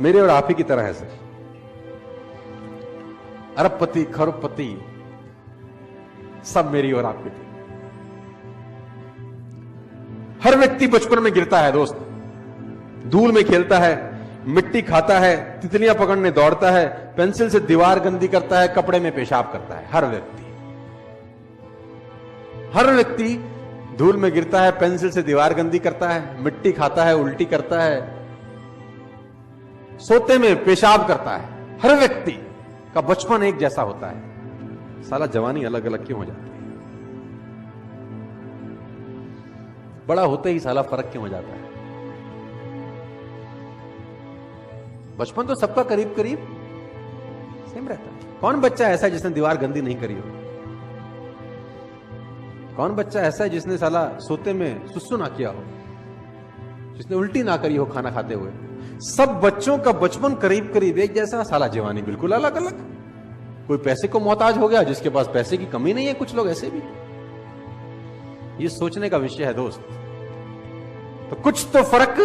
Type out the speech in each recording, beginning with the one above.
मेरे और आप ही की तरह है सर। अरबपति खरबपति सब मेरी और आपकी थी। हर व्यक्ति बचपन में गिरता है दोस्त, धूल में खेलता है, मिट्टी खाता है, तितलियां पकड़ने दौड़ता है, पेंसिल से दीवार गंदी करता है, कपड़े में पेशाब करता है। हर व्यक्ति धूल में गिरता है, पेंसिल से दीवार गंदी करता है, मिट्टी खाता है, उल्टी करता है, सोते में पेशाब करता है। हर व्यक्ति का बचपन एक जैसा होता है, साला जवानी अलग अलग क्यों हो जाती है? बड़ा होते ही साला फर्क क्यों हो जाता है? बचपन तो सबका करीब करीब सेम रहता है। कौन बच्चा ऐसा है जिसने दीवार गंदी नहीं करी हो? कौन बच्चा ऐसा है जिसने साला सोते में सुसु ना किया हो, जिसने उल्टी ना करी हो खाना खाते हुए? सब बच्चों का बचपन करीब करीब एक जैसा, साला जवानी बिल्कुल अलग अलग। कोई पैसे को मोहताज हो गया, जिसके पास पैसे की कमी नहीं है, कुछ लोग ऐसे भी। ये सोचने का विषय है दोस्त। तो कुछ तो फर्क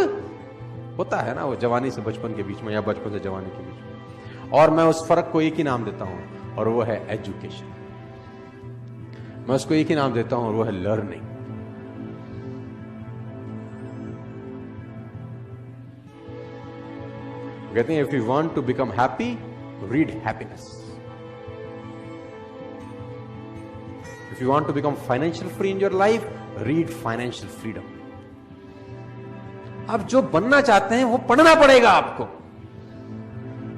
होता है ना वो जवानी से बचपन के बीच में, या बचपन से जवानी के बीच में। और मैं उस फर्क को एक ही नाम देता हूं, और वो है एजुकेशन। मैं उसको एक ही नाम देता हूं, और वो है लर्निंग। कहते हैं, if you want to become happy, read happiness. If you want to become financial free in your life, read financial freedom. आप जो बनना चाहते हैं वो पढ़ना पड़ेगा आपको।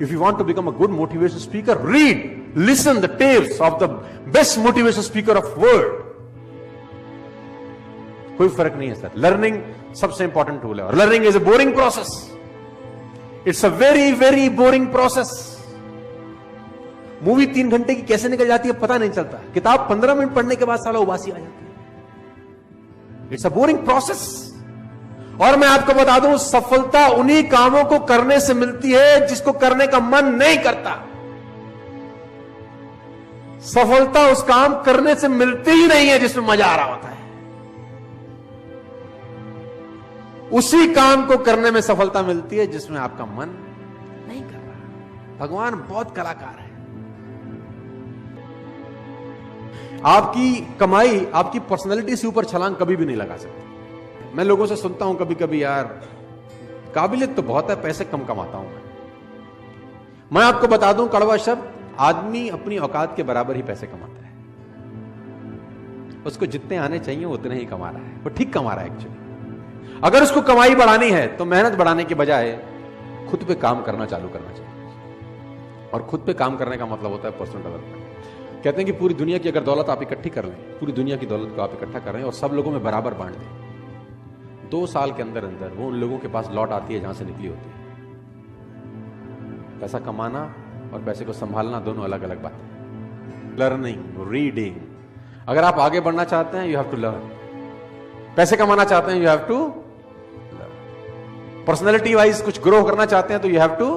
If you want to become a good motivation speaker, read, listen the tales of the best motivation speaker of world. कोई फर्क नहीं है सर। लर्निंग सबसे इंपॉर्टेंट टूल है, और learning is a boring process. It's a very very boring process. Movie 3 घंटे की कैसे निकल जाती है पता नहीं चलता। किताब 15 मिनट पढ़ने के बाद साला उबासी आ जाती है। It's a boring process. और मैं आपको बता दूं, सफलता उन्हीं कामों को करने से मिलती है जिसको करने का मन नहीं करता। सफलता उस काम करने से मिलती ही नहीं है जिसमें मजा आ रहा होता है। उसी काम को करने में सफलता मिलती है जिसमें आपका मन नहीं कर रहा। भगवान बहुत कलाकार है। आपकी कमाई आपकी पर्सनैलिटी से ऊपर छलांग कभी भी नहीं लगा सकती। मैं लोगों से सुनता हूं कभी कभी, यार काबिलियत तो बहुत है, पैसे कम कमाता हूं मैं आपको बता दूं कड़वा शब्द, आदमी अपनी औकात के बराबर ही पैसे कमाता है। उसको जितने आने चाहिए उतने ही कमा रहा है। वो ठीक कमा रहा है एक्चुअली। अगर उसको कमाई बढ़ानी है तो मेहनत बढ़ाने के बजाय खुद पे काम करना चालू करना चाहिए। और खुद पे काम करने का मतलब होता है पर्सनल डेवलपमेंट। कहते हैं कि पूरी दुनिया की अगर दौलत आप इकट्ठी कर लें, पूरी दुनिया की दौलत को आप इकट्ठा कर रहे हैं और सब लोगों में बराबर बांट दें, 2 साल के अंदर अंदर वो उन लोगों के पास लौट आती है जहां से निकली होती है। पैसा कमाना और पैसे को संभालना दोनों अलग अलग बातें। Learning, reading. अगर आप आगे बढ़ना चाहते हैं, यू हैव टू लर्न। पैसे कमाना चाहते हैं, you have to learn. Personality wise कुछ ग्रो करना चाहते हैं तो यू हैव टू।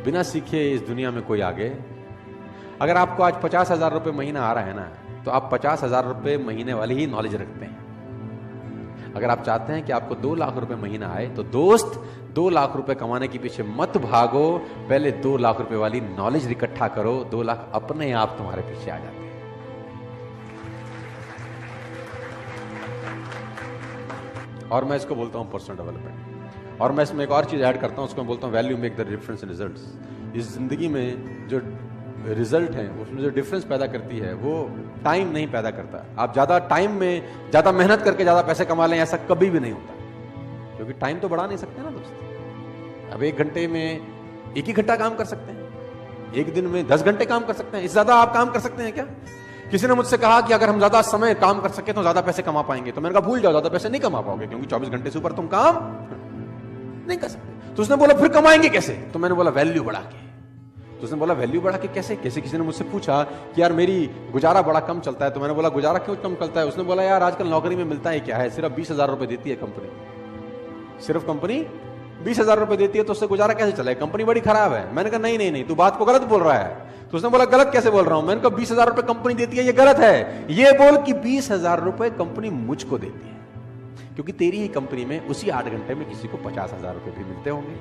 बिना सीखे इस दुनिया में कोई आगे। अगर आपको आज 50,000 रुपए महीना आ रहा है ना, तो आप 50,000 रुपए महीने वाली ही नॉलेज रखते हैं। अगर आप चाहते हैं कि आपको 2 लाख रुपए महीना आए, तो दोस्त 2 लाख रुपए कमाने के पीछे मत भागो, पहले 2 लाख रुपए वाली नॉलेज इकट्ठा करो। 2 लाख अपने आप तुम्हारे पीछे आ जाते हैं। और मैं इसको बोलता हूं पर्सनल डेवलपमेंट। और मैं इसमें एक और चीज ऐड करता हूं, उसको मैं बोलता हूं value make the difference in results. इस जिंदगी में जो रिजल्ट है, उसमें जो डिफरेंस पैदा करती है, वो टाइम नहीं पैदा करता। आप ज्यादा टाइम में ज्यादा मेहनत करके ज्यादा पैसे कमा लें, ऐसा कभी भी नहीं होता, क्योंकि टाइम तो बढ़ा नहीं सकते ना दोस्त। अब 1 घंटे में 1 ही घंटा काम कर सकते हैं, 1 दिन में 10 घंटे काम कर सकते हैं। इससे ज्यादा आप काम कर सकते हैं क्या? किसी ने मुझसे कहा कि अगर हम ज्यादा समय काम कर सके तो ज्यादा पैसे कमा पाएंगे। तो मैंने कहा भूल जाओ, ज्यादा पैसे नहीं कमा पाओगे, क्योंकि 24 घंटे से ऊपर तुम काम नहीं कर सकते। तो उसने बोला फिर कमाएंगे कैसे? तो मैंने बोला वैल्यू बढ़ा के। तो उसने बोला वैल्यू बढ़ा के कैसे? किसी ने मुझसे पूछा कि यार मेरी गुजारा बड़ा कम चलता है। तो मैंने बोला गुजारा क्यों कम चलता है? उसने बोला यार आजकल नौकरी में मिलता है क्या है, सिर्फ 20,000 रुपए देती है कंपनी। सिर्फ कंपनी 20,000 रुपए देती है, तो उससे गुजारा कैसे चले? कंपनी बड़ी खराब है। मैंने कहा नहीं, तू बात को गलत बोल रहा है। तो उसने बोला गलत कैसे बोल रहा हूं? मैंने कहा 20,000 रुपए कंपनी देती है, ये गलत है। ये बोल कि 20,000 रुपए कंपनी मुझको देती है। क्योंकि तेरी ही कंपनी में उसी 8 घंटे में किसी को 50,000 रुपए भी मिलते होंगे,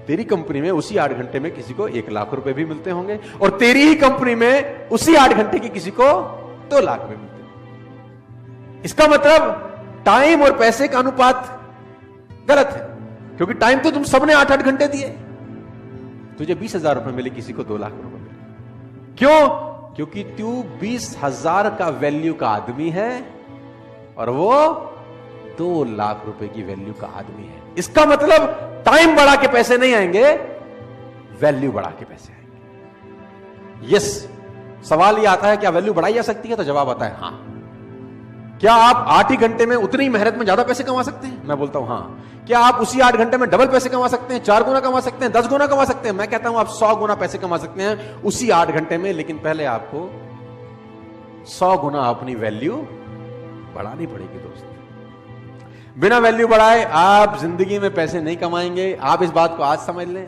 तेरी कंपनी में उसी 8 घंटे में किसी को 1 लाख रुपए भी मिलते होंगे, और तेरी ही कंपनी में उसी 8 घंटे की किसी को 2 लाख रुपए मिलते होंगे। इसका मतलब टाइम और पैसे का अनुपात गलत है, क्योंकि टाइम तो तुम सबने 8-8 घंटे दिए। तुझे 20,000 रुपए मिले, किसी को 2 लाख रुपए मिले। क्यों? क्योंकि तू 20,000 का वैल्यू का आदमी है और वो 2 लाख रुपए की वैल्यू का आदमी है। इसका मतलब टाइम बढ़ा के पैसे नहीं आएंगे, वैल्यू बढ़ा के पैसे आएंगे। यस, सवाल यह आता है क्या वैल्यू बढ़ाई जा सकती है? तो जवाब आता है हां। क्या आप 8 ही घंटे में उतनी मेहनत में ज्यादा पैसे कमा सकते हैं? मैं बोलता हूं हां। क्या आप उसी 8 घंटे में डबल पैसे कमा सकते हैं, 4 गुना कमा सकते हैं, 10 गुना कमा सकते हैं? मैं कहता हूं आप 100 गुना पैसे कमा सकते हैं उसी 8 घंटे में, लेकिन पहले आपको 100 गुना अपनी वैल्यू बढ़ानी पड़ेगी दोस्त। बिना वैल्यू बढ़ाए आप जिंदगी में पैसे नहीं कमाएंगे। आप इस बात को आज समझ लें,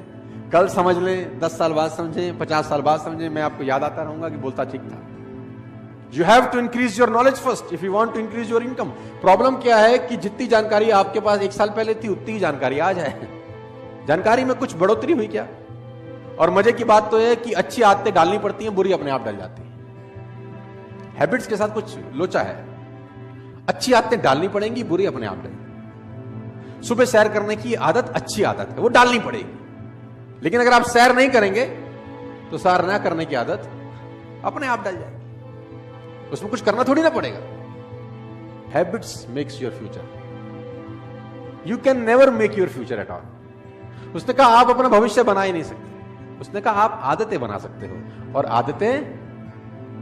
कल समझ लें, 10 साल बाद समझें, 50 साल बाद समझें, मैं आपको याद आता रहूंगा कि बोलता ठीक था। You have to increase your knowledge first if you want to increase your income. Problem क्या है कि जितनी जानकारी आपके पास 1 साल पहले थी उतनी ही जानकारी आज है। जानकारी में कुछ बढ़ोतरी हुई क्या? और मजे की बात तो है कि अच्छी आदतें डालनी पड़ती हैं, बुरी अपने आप डल जाती हैं। हैबिट्स के साथ कुछ लोचा है। अच्छी आदतें डालनी पड़ेंगी, बुरी अपने आप डलेंगी। सुबह सैर करने की आदत अच्छी आदत है, वो डालनी पड़ेगी, लेकिन अगर आप सैर नहीं करेंगे तो सैर ना करने की आदत अपने आप डल जाएगी। उसमें कुछ करना थोड़ी ना पड़ेगा। Habits makes your future. You can never make your future at all. उसने कहा आप अपना भविष्य बना ही नहीं सकते। उसने कहा आप आदतें बना सकते हो, और आदतें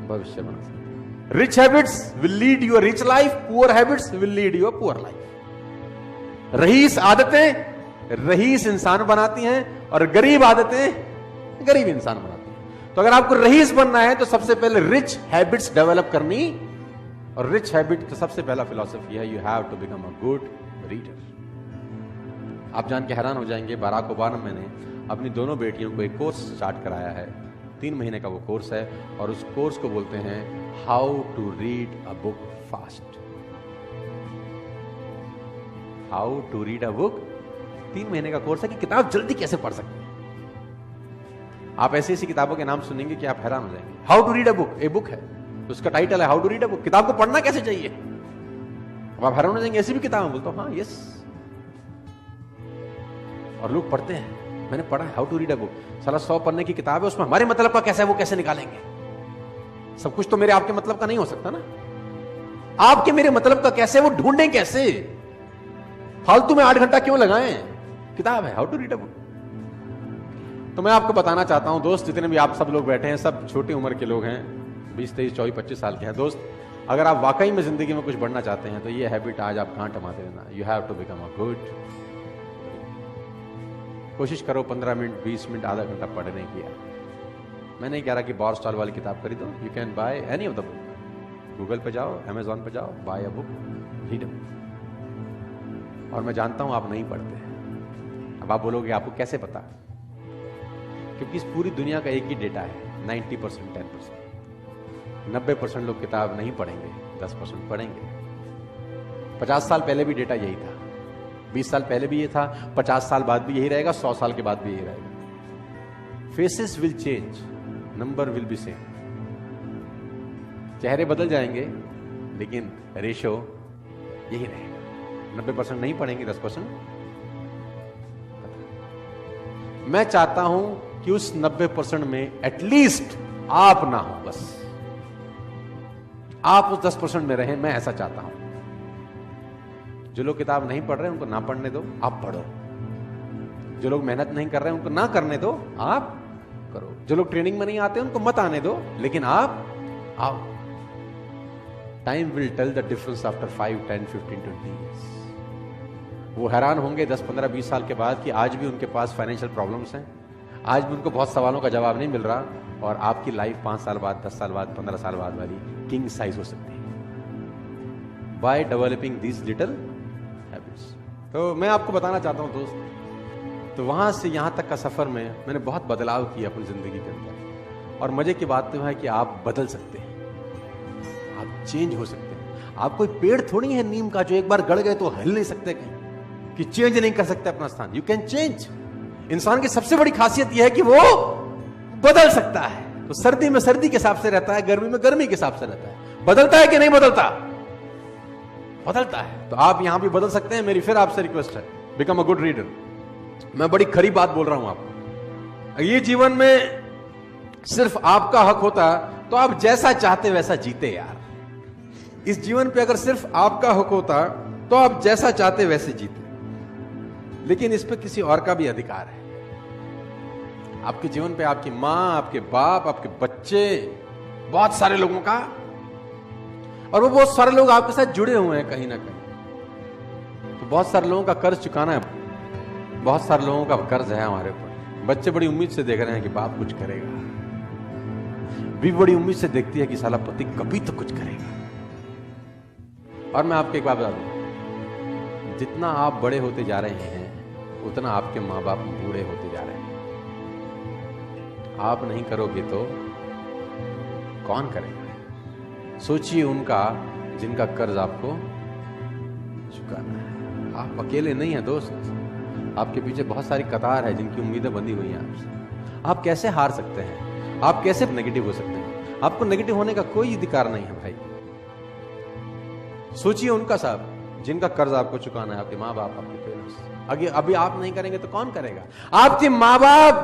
भविष्य बना सकते हो। Rich habits will lead you a rich life, poor habits will lead you a poor life. रईस आदतें रईस इंसान बनाती हैं, और गरीब आदतें गरीब इंसान बनाती हैं। तो अगर आपको रईस बनना है तो सबसे पहले रिच हैबिट्स डेवलप करनी, और रिच हैबिट का सबसे पहला फिलॉसफी है you have to become a good reader. आप जान के हैरान हो जाएंगे, बराक ओबामा ने अपनी दोनों बेटियों को एक कोर्स स्टार्ट कराया है। 3 महीने का वो कोर्स है, और उस कोर्स को बोलते हैं how to read a book fast. How to read a book. 3 महीने का कोर्स है कि किताब जल्दी कैसे पढ़ सकते हैं। आप ऐसी ऐसी किताबों के नाम सुनेंगे कि आप हैरान हो जाएंगे। How to read a book, a book है, उसका टाइटल है how to read a book. किताब को पढ़ना कैसे चाहिए, अब आप हैरान हो जाएंगे। ऐसी भी किताब बोलता हूं हाँ यस, और लोग पढ़ते हैं। मैंने पढ़ा है how to read a book, साला 100 पढ़ने की किताब है, उसमें हमारे मतलब का कैसा है वो कैसे निकालेंगे? सब कुछ तो मेरे आपके मतलब का नहीं हो सकता ना। आपके मेरे मतलब का कैसे, वो ढूंढें कैसे? फालतू में 8 घंटा क्यों लगाएं? किताब है how to read a book. तो मैं आपको बताना चाहता हूं दोस्त, जितने भी आप सब लोग बैठे हैं, सब छोटी उम्र के लोग हैं, 20, 23, 24, 25 साल के हैं दोस्त। अगर आप वाकई में जिंदगी में कुछ बढ़ना चाहते हैं तो ये हैबिट आज आप गांठ मारते रहना। You have to become a good. कोशिश करो 15 मिनट, 20 मिनट, आधा घंटा पढ़ने की। मैं नहीं कह रहा कि बॉर स्टॉल वाली किताब खरीदो। You can buy any of the book. Google पे जाओ, अमेजॉन पे जाओ, buy a book, read a book. और मैं जानता हूं आप नहीं पढ़ते। अब आप बोलोगे आपको कैसे पता? क्योंकि इस पूरी दुनिया का एक ही डेटा है, 90%, 10%। 90% लोग किताब नहीं पढ़ेंगे, 10% पढ़ेंगे। 50 साल पहले भी डेटा यही था, 20 साल पहले भी ये था, 50 साल बाद भी यही रहेगा, 100 साल के बाद भी यही रहेगा। Faces will change, number will be same. चेहरे बदल जाएंगे, लेकिन रेशो यही रहेगा। 90% नहीं पढ़ेंगे, 10%। मैं चाहता हूं कि उस 90% में एटलीस्ट आप ना हो, बस आप उस 10% में रहें। मैं ऐसा चाहता हूं। जो लोग किताब नहीं पढ़ रहे उनको ना पढ़ने दो, आप पढ़ो। जो लोग मेहनत नहीं कर रहे उनको ना करने दो, आप करो। जो लोग ट्रेनिंग में नहीं आते उनको मत आने दो, लेकिन आप आओ। Time will tell the difference after 5, 10, 15, 20 years। वो हैरान होंगे 10, 15, 20 साल के बाद कि आज भी उनके पास फाइनेंशियल प्रॉब्लम्स हैं, आज भी उनको बहुत सवालों का जवाब नहीं मिल रहा, और आपकी लाइफ 5 साल बाद, 10 साल बाद, 15 साल बाद वाली किंग साइज हो सकती है by developing these little habits. तो मैं आपको बताना चाहता हूं दोस्त, तो वहां से यहां तक का सफर में मैंने बहुत बदलाव किया अपनी जिंदगी के अंदर। और मजे की बात तो है कि आप बदल सकते हैं, आप चेंज हो सकते हैं। आप कोई पेड़ थोड़ी है नीम का जो एक बार गड़ गए तो हिल नहीं सकते कहीं, कि चेंज नहीं कर सकते अपना स्थान। You can change. इंसान की सबसे बड़ी खासियत यह है कि वो बदल सकता है। तो सर्दी में सर्दी के हिसाब से रहता है, गर्मी में गर्मी के हिसाब से रहता है। बदलता है कि नहीं बदलता? बदलता है। तो आप यहां भी बदल सकते हैं। मेरी फिर आपसे रिक्वेस्ट है, बिकम अ गुड रीडर। मैं बड़ी खरी बात बोल रहा हूं आपको। ये जीवन में सिर्फ आपका हक होता तो आप जैसा चाहते वैसा जीते यार। इस जीवन पे अगर सिर्फ आपका हक होता तो आप जैसा चाहते वैसे जीते, लेकिन इस पे किसी और का भी अधिकार है। आपके जीवन पे आपकी मां, आपके बाप, आपके बच्चे, बहुत सारे लोगों का, और वो बहुत सारे लोग आपके साथ जुड़े हुए हैं कहीं ना कहीं। तो बहुत सारे लोगों का कर्ज चुकाना है, बहुत सारे लोगों का कर्ज है हमारे ऊपर। बच्चे बड़ी उम्मीद से देख रहे हैं कि बाप कुछ करेगा, भी बड़ी उम्मीद से देखती है कि साला पति कभी तो कुछ करेगा। और मैं आपको एक बात बता दूं, जितना आप बड़े होते जा रहे हैं उतना आपके मां बाप बूढ़े होते जा रहे हैं। आप नहीं करोगे तो कौन करेगा? सोचिए उनका जिनका कर्ज आपको चुकाना है। आप अकेले नहीं हैं दोस्त, आपके पीछे बहुत सारी कतार है जिनकी उम्मीदें बंधी हुई हैं आपसे। आप कैसे हार सकते हैं? आप कैसे नेगेटिव हो सकते हैं? आपको नेगेटिव होने का कोई अधिकार नहीं है भाई। सोचिए उनका साहब जिनका कर्ज आपको चुकाना है, आपके माँ बाप, आपके पेरेंट्स। अभी आप नहीं करेंगे तो कौन करेगा? आपके माँ बाप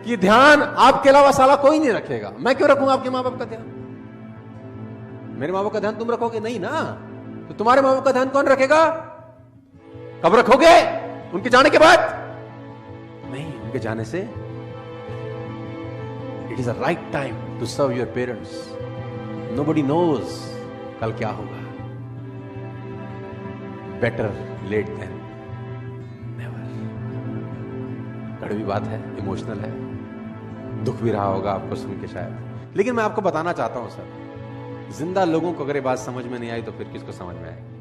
की ध्यान आपके अलावा साला कोई नहीं रखेगा। मैं क्यों रखूंगा आपके माँ बाप का ध्यान? मेरे माँ बाप का ध्यान तुम रखोगे नहीं ना, तो तुम्हारे माँ बाप का ध्यान कौन रखेगा? कब रखोगे? उनके जाने के बाद नहीं, उनके जाने से। It is a right time to serve your parents. Nobody knows कल क्या होगा। Better late than never. कड़वी बात है, इमोशनल है, दुख भी रहा होगा आपको सुन के शायद, लेकिन मैं आपको बताना चाहता हूं सर, जिंदा लोगों को अगर ये बात समझ में नहीं आई तो फिर किसको समझ में आएगी?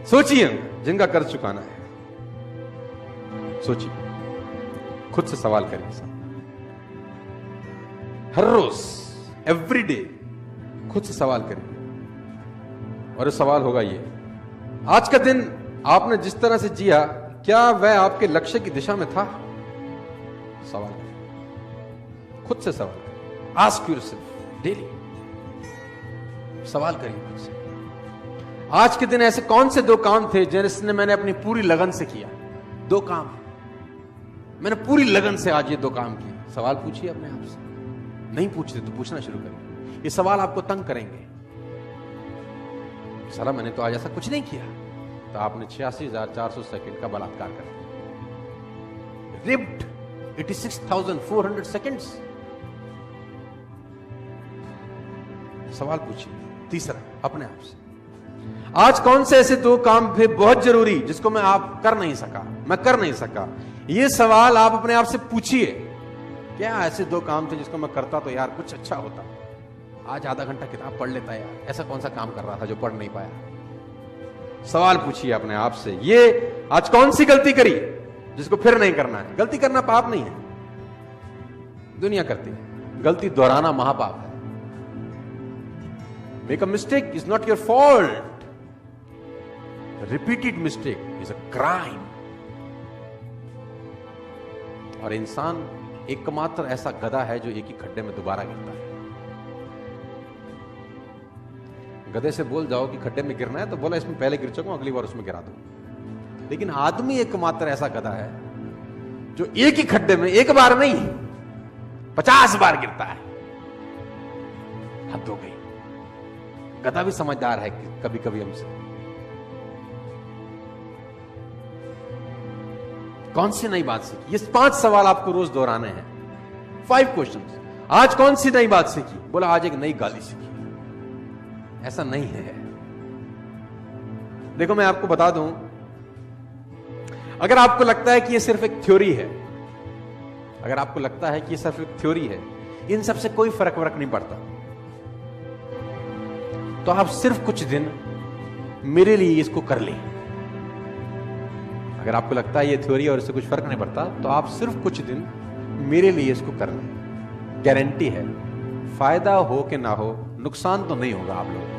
सोचिए जिनका कर्ज चुकाना है, सोचिए, खुद से सवाल करिए सर। हर रोज, एवरी डे खुद से सवाल करिए, और सवाल होगा ये, आज का दिन आपने जिस तरह से जिया क्या वह आपके लक्ष्य की दिशा में था? सवाल करिए, खुद से सवाल करिए। आस्क योरसेल्फ डेली, सवाल करिए खुद से, आज के दिन ऐसे कौन से 2 काम थे जिसने मैंने अपनी पूरी लगन से किया? 2 काम मैंने पूरी लगन से आज ये 2 काम किए। सवाल पूछिए अपने आप से। नहीं पूछते तो पूछना शुरू करिए। ये सवाल आपको तंग करेंगे। साला मैंने तो आज ऐसा कुछ नहीं किया, तो आपने 86,400 सेकंड का बलात्कार कर दिया। Ripped 86,400 seconds. सवाल पूछिए। तीसरा, अपने आप से, आज कौन से ऐसे 2 काम थे बहुत जरूरी जिसको मैं कर नहीं सका? ये सवाल आप अपने आप से पूछिए। क्या ऐसे 2 काम थे जिसको मैं करता तो यार कुछ अच्छा होता? आज आधा घंटा किताब पढ़ लेता यार, ऐसा कौन सा काम कर रहा था जो पढ़ नहीं पाया? सवाल पूछिए अपने आप से। ये आज कौन सी गलती करी जिसको फिर नहीं करना है? गलती करना पाप नहीं है, दुनिया करती है। गलती दोहराना महापाप है। Make a mistake is not your fault, repeated mistake is a crime. और इंसान एकमात्र ऐसा गधा है जो एक ही खड्डे में दोबारा गिरता है। गधे से बोल जाओ कि खड्डे में गिरना है तो बोला इसमें पहले गिर चुका हूं, अगली बार उसमें गिरा दो। लेकिन आदमी एकमात्र ऐसा गधा है जो एक ही खड्डे में एक बार नहीं 50 बार गिरता है। हद हो गई। गधा भी समझदार है कि कभी कभी हमसे। कौन सी नई बात सीखी? ये 5 सवाल आपको रोज दोहराने हैं। 5 क्वेश्चंस। आज कौन सी नई बात सीखी? बोला आज एक नई गाली सीखी। ऐसा नहीं है। देखो मैं आपको बता दूं, अगर आपको लगता है कि ये सिर्फ एक थ्योरी है, अगर आपको लगता है कि ये सिर्फ एक थ्योरी है, इन सब से कोई फर्क नहीं पड़ता, तो आप सिर्फ कुछ दिन मेरे लिए इसको कर लें। अगर आपको लगता है ये थ्योरी और इससे कुछ फर्क नहीं पड़ता, तो आप सिर्फ कुछ दिन मेरे लिए इसको कर लें। गारंटी है, फायदा हो कि ना हो, नुकसान तो नहीं होगा आप लोगों को।